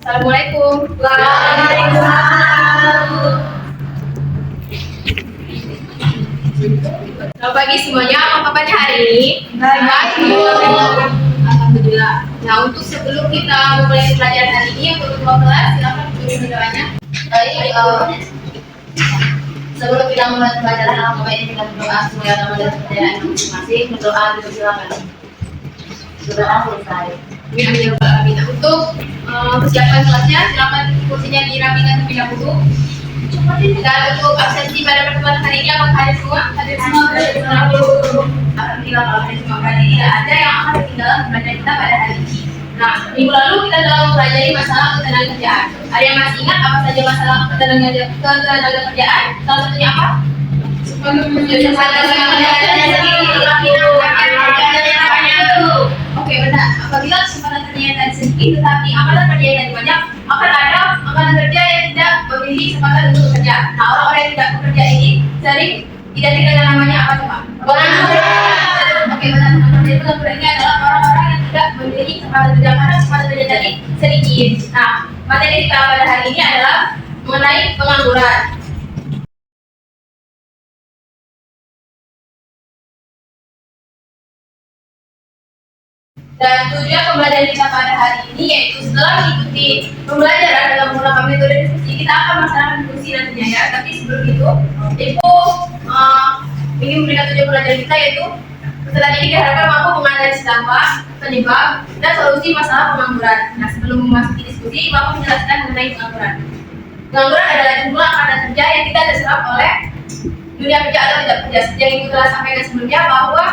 Assalamualaikum. Waalaikumsalam. Selamat pagi semuanya. Apa kabarnya hari ini? Baik. Alhamdulillah. Nah, untuk sebelum kita memulai pelajaran hari ini yang kedua kelas, silakan tulis doanya. Baik. Sebelum kita mulai pelajaran, alangkah baiknya kita berdoa supaya kita mendapat pelajaran masing-masing. Berdoa dulu, silakan. Berdoa selesai. Amin. Untuk persiapan kelasnya, silakan kursinya dirapikan terlebih dahulu. Dan untuk absensi pada pertemuan hari ini, apakah hadir semua? Hadir semua. Alhamdulillah, kalau hadir semua berarti tidak ada yang akan ketinggalan pembelajaran kita pada hari ini. Nah, minggu lalu kita telah mempelajari masalah ketenaga kerjaan. Ada yang masih ingat apa saja masalah ketenaga kerjaan? Salah satunya apa? Oke, benar. Apabila kesempatan kerjanya tadi sedikit, tetapi amalan kerjanya tadi banyak, akan ada amalan kerja yang tidak memiliki kesempatan untuk bekerja. Nah, orang-orang yang tidak bekerja ini sering identik dengan namanya apa coba? Pengangguran. Oke, benar. Jadi pengangguran ini adalah orang-orang yang tidak memiliki kesempatan kerja karena kesempatan kerja tadi sedikit. Nah, materi kita pada hari ini adalah mengenai pengangguran. Dan tujuan pembelajaran kita pada hari ini yaitu setelah mengikuti pembelajaran dalam menggunakan metode diskusi, kita akan melaksanakan diskusi nantinya ya. Tapi sebelum itu, ingin memberikan tujuan pembelajaran kita yaitu setelah ini diharapkan mampu menganalisis dampak, penyebab, dan solusi masalah pengangguran. Nah, sebelum memasuki diskusi, mampu menjelaskan mengenai pengangguran. Pengangguran adalah jumlah angkatan kerja yang tidak terserap oleh dunia kerja atau tidak kerja. Seperti yang ibu telah sampaikan sebelumnya bahwa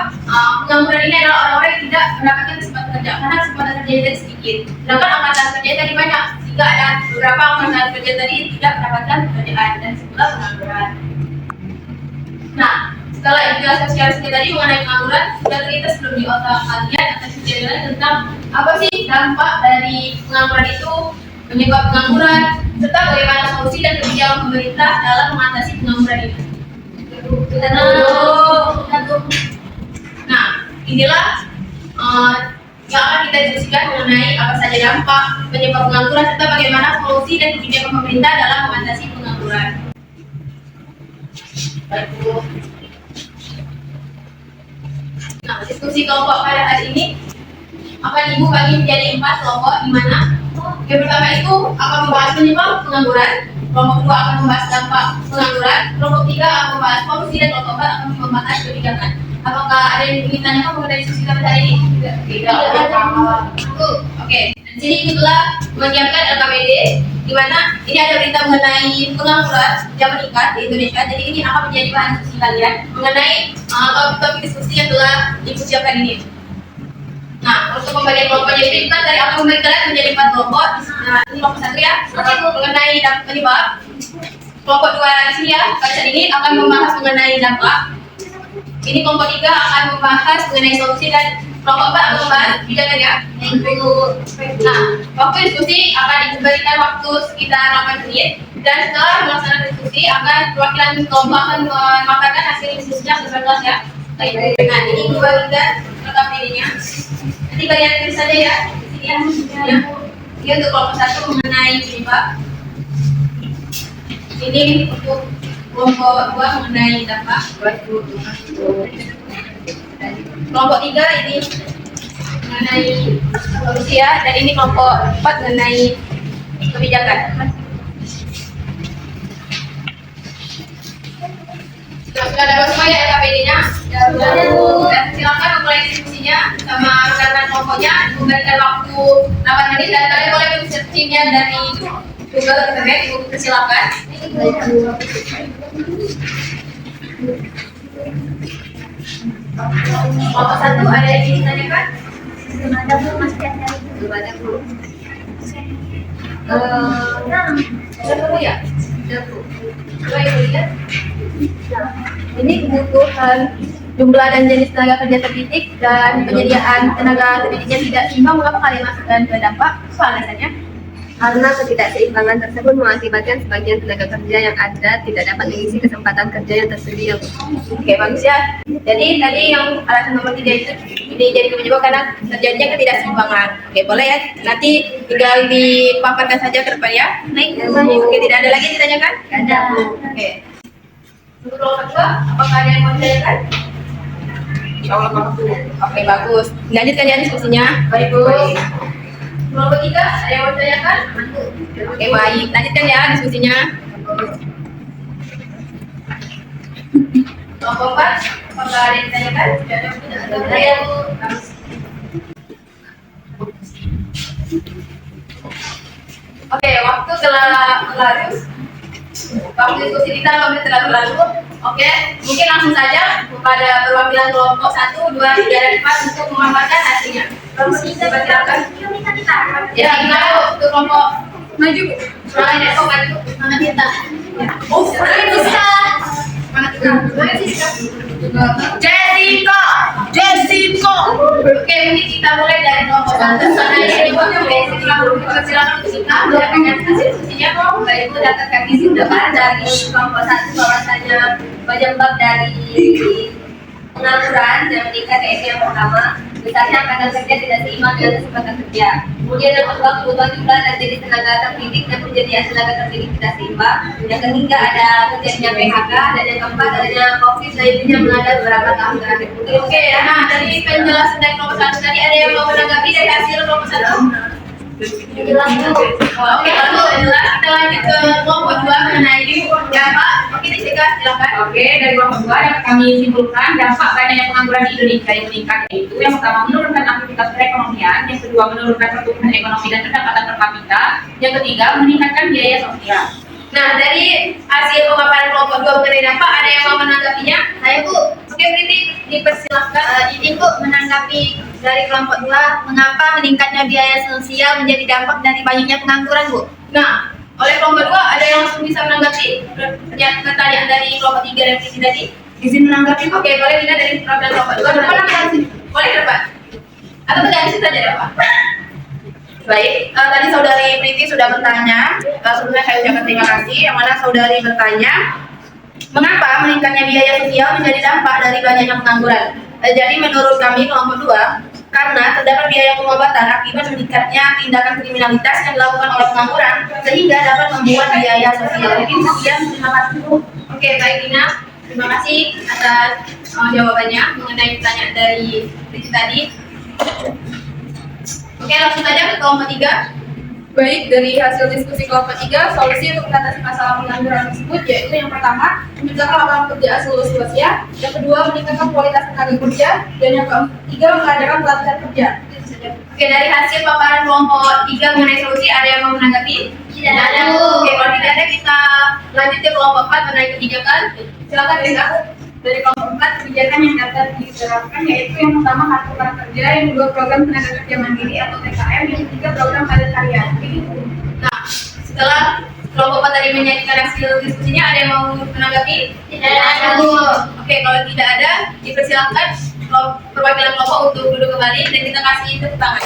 pengangguran ini adalah orang-orang yang tidak mendapatkan kesempatan kerja karena kesempatan kerja tadi sedikit. Sedangkan angkatan kerja tadi banyak, sehingga ada beberapa angkatan kerja tadi tidak mendapatkan pekerjaan dan disebutlah pengangguran. Nah, setelah dijelaskan secara singkat tadi mengenai pengangguran, sudah terlintas belum di otak kalian atau kejadian tentang apa sih dampak dari pengangguran itu, penyebab pengangguran, serta bagaimana solusi dan kebijakan pemerintah dalam mengatasi pengangguran itu. Nah, inilah yang akan kita diskusikan mengenai apa saja dampak, penyebab pengangguran, serta bagaimana solusi dan kebijakan pemerintah dalam mengatasi pengangguran. Baik, Bu. Nah, diskusi kelompok pada hari ini akan Ibu bagi menjadi 4 kelompok, di mana yang pertama itu akan membahas penyebab pengangguran, kelompok kedua akan membahas dampak pengangguran, kelompok tiga akan membahas solusi, dan kelompok empat akan membahas kebijakan. Apakah ada yang ingin tanyakan mengenai diskusi kita hari ini? Tidak. Oke. Di sini itulah menyiapkan LKPD, di mana ini ada berita mengenai pengangguran yang meningkat di Indonesia. Jadi ini akan menjadi bahan diskusi kalian mengenai topik-topik diskusi yang telah Ibu siapkan ini. Nah, untuk pembagian kelompoknya itu kita tadi akan membagi kalian menjadi 4 kelompok. Nah, ini kelompok 1 ya, mengenai penyebab. Kelompok 2 di sini ya, pada ini akan membahas mengenai dampak. Ini kelompok 3 akan membahas mengenai solusi, dan kelompok 4 akan membahas kebijakan ya. Nah, waktu diskusi akan diberikan waktu sekitar 8 menit, dan setelah melaksanakan diskusi akan perwakilan kelompok akan memaparkan hasil diskusinya ke kelas ya. Nah, ini dibagikan LKPD-nya. Nanti kalian tulis saja ya. Di sini ya. Ini untuk kelompok 1 mengenai penyebab. Ini untuk kelompok 2 mengenai dampak. Kelompok 3 ini mengenai solusi ya, dan ini kelompok 4 mengenai kebijakan. Sudah dapat semua ya LKPD-nya? Dan silakan memulai diskusinya sama rekan-rekan kelompoknya. Memberikan waktu 8 menit, dan kalian boleh searching-nya dari Google Internet. Ibu persilakan. Kelompok 1 ada yang ingin ditanyakan? Belum ada, Bu, masih ada. Belum ada, Bu. Sudah perlu ya? Sudah perlu. Coba Ibu lihat. Ini kebutuhan jumlah dan jenis tenaga kerja terdidik dan penyediaan tenaga terdidiknya tidak seimbang. Mengapa kalian masukkan ke dampak? Apa alasannya? Karena ketidakseimbangan tersebut mengakibatkan sebagian tenaga kerja yang ada tidak dapat mengisi kesempatan kerja yang tersedia. Oke, bagus ya. Jadi tadi yang alasan nomor 3 itu jadi penyebab karena terjadinya ketidakseimbangan. Oke, boleh ya. Nanti tinggal dipaparkan saja ke depan ya. Baik. Oke, tidak ada lagi yang ditanyakan? Tidak ada. Oke. Untuk kelompok kedua, apakah ada yang mau ditanyakan? Insya Allah bagus. Oke, bagus. Lanjutkan ya diskusinya. Baik, Bu. Kelompok 3, ada yang mau ditanyakan? Oke, baik. Lanjutkan ya diskusinya. Kelompok 4, apakah ada yang ditanyakan? Tidak ada, Bu. Oke, waktu telah berlalu. Waktu diskusi kita telah berlalu. Oke, mungkin langsung saja kepada perwakilan kelompok 1, 2, 3, dan 4 untuk memaparkan hasilnya. Silakan. Ya, kita untuk kelompok maju. Semangat ya, kok maju. Semangat kita. Oh, semangat kita. Semangat kita. Semangat kita. Jessica. Oke, mungkin kita mulai dari kelompok 1. Silakan kita belakangan hasil diskusinya kok. Baik, Ibu, dapat kami simpulkan dari kelompok 1 bahwasanya penyebab dari pengangguran dan meningkat yaitu yang pertama, besarnya angkatan kerja tidak seimbang dengan kesempatan kerja. Kemudian yang kedua, kebutuhan jumlah dan jenis tenaga terdidik dan penjadian tenaga terdidik tidak seimbang. Yang ketiga, ada terjadinya PHK, dan yang keempat, adanya COVID-19 yang melanda beberapa tahun terakhir. Oke, nah dari penjelasan dari kelompok 1 tadi ada yang mau menanggapi dari hasil kelompok 1? Jelas, Bu. Oke, lalu jelas kita lanjut ke kelompok 2 mengenai dampak. Oke, Jessica, silakan. Oke, dari kelompok 2 dapat kami simpulkan dampak banyaknya pengangguran di Indonesia yang meningkat yaitu yang pertama menurunkan aktivitas perekonomian, yang kedua menurunkan pertumbuhan ekonomi dan pendapatan per kapita, yang ketiga meningkatkan biaya sosial. Nah, dari hasil pemaparan kelompok 2 mengenai dampak, ada yang mau menanggapinya? Saya, Bu. Oke, Priti, dipersilahkan. Izin, Bu, menanggapi dari kelompok 2, mengapa meningkatnya biaya sosial menjadi dampak dari banyaknya pengangguran, Bu? Nah, oleh kelompok 2, ada yang langsung bisa menanggapi pertanyaan dari kelompok 3 dan Priti tadi? Izin menanggapi, Bu. Oke, boleh Dina dari perwakilan kelompok 2. Boleh ke depan? Atau tidak di saja dapat? Baik, tadi saudari Priti sudah bertanya, sebelumnya saya ucapkan terima kasih, yang mana saudari bertanya, mengapa meningkatnya biaya sosial menjadi dampak dari banyaknya pengangguran? Jadi menurut kami kelompok 2, karena terdapat biaya pengobatan akibat meningkatnya tindakan kriminalitas yang dilakukan oleh pengangguran, sehingga dapat membuat biaya sosial. Mungkin sekian, terima kasih. Oke, baik Dina, terima kasih atas jawabannya mengenai pertanyaan dari Priti tadi. Oke, langsung saja ke kelompok 3. Baik, dari hasil diskusi kelompok 3, solusi untuk mengatasi masalah pengangguran tersebut yaitu yang pertama, menciptakan lapangan kerja seluas-luasnya, yang kedua, meningkatkan kualitas tenaga kerja, dan yang ketiga, mengadakan pelatihan kerja. Oke, dari hasil paparan kelompok 3 mengenai solusi, ada yang mau menanggapi? Tidak ada, Bu. Oke, kalau tidak ada, kita lanjut ke kelompok 4 mengenai kebijakan. Silakan, Dina. Dari kelompok 4, kebijakan yang dapat diterapkan yaitu yang pertama, kartu prakerja, yang kedua, program tenaga kerja mandiri atau TKM, yang ketiga, program padat karya. Nah, setelah kelompok 4 tadi menyajikan hasil diskusinya, ada yang mau menanggapi? Tidak ada, Bu. Oke, kalau tidak ada, dipersilakan perwakilan kelompok untuk duduk kembali dan kita kasih tepuk tangan.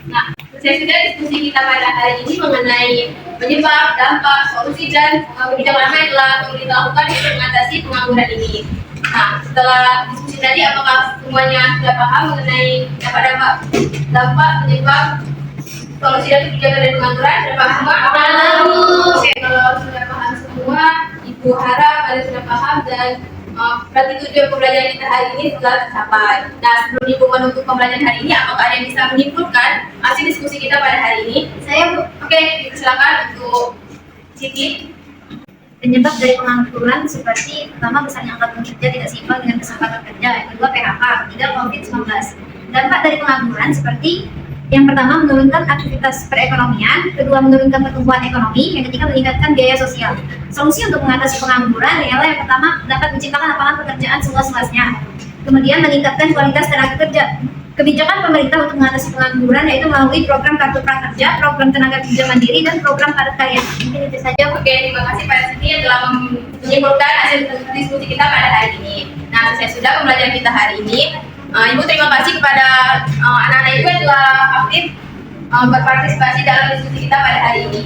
Nah, selesai sudah diskusi kita pada hari ini mengenai penyebab, dampak, solusi, dan kebijakan apa yang telah pemerintah lakukan untuk mengatasi pengangguran ini. Nah, setelah diskusi tadi, apakah semuanya sudah paham mengenai dampak, penyebab, solusi dan kebijakan dari pengangguran? Sudah paham semua? Paham. Oke, kalau sudah paham semua, Ibu harap kalian sudah paham dan berarti tujuan pembelajaran kita hari ini telah tercapai. Nah, sebelum Ibu menutup pembelajaran hari ini, apakah ada yang bisa menyimpulkan hasil diskusi kita pada hari ini? Saya, Bu. Oke, silakan untuk Siti. Penyebab dari pengangguran seperti pertama, besarnya angkatan kerja tidak seimbang dengan kesempatan kerja, yang kedua PHK, ketiga COVID-19. Dampak dari pengangguran seperti yang pertama, menurunkan aktivitas perekonomian, kedua, menurunkan pertumbuhan ekonomi, yang ketiga, meningkatkan biaya sosial. Solusi untuk mengatasi pengangguran ialah yang pertama, dapat menciptakan lapangan pekerjaan seluas-luasnya, kemudian meningkatkan kualitas tenaga kerja. Kebijakan pemerintah untuk mengatasi pengangguran yaitu melalui program kartu prakerja, program tenaga kerja mandiri, dan program padat karya. Mungkin itu saja. Oke, terima kasih Pak Siti yang telah menyimpulkan hasil diskusi kita pada hari ini. Nah, selesai sudah pembelajaran kita hari ini. Ibu terima kasih kepada anak-anak Ibu yang telah aktif berpartisipasi dalam diskusi kita pada hari ini.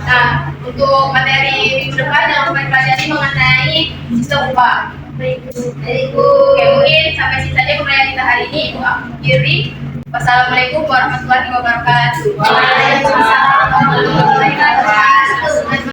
Nah, untuk materi minggu depan yang akan pelajari mengenai sistem upah. Oke, mungkin sampai sini saja pembelajaran kita hari ini. Ibu akhiri. Wassalamualaikum warahmatullahi wabarakatuh. Waalaikumsalam.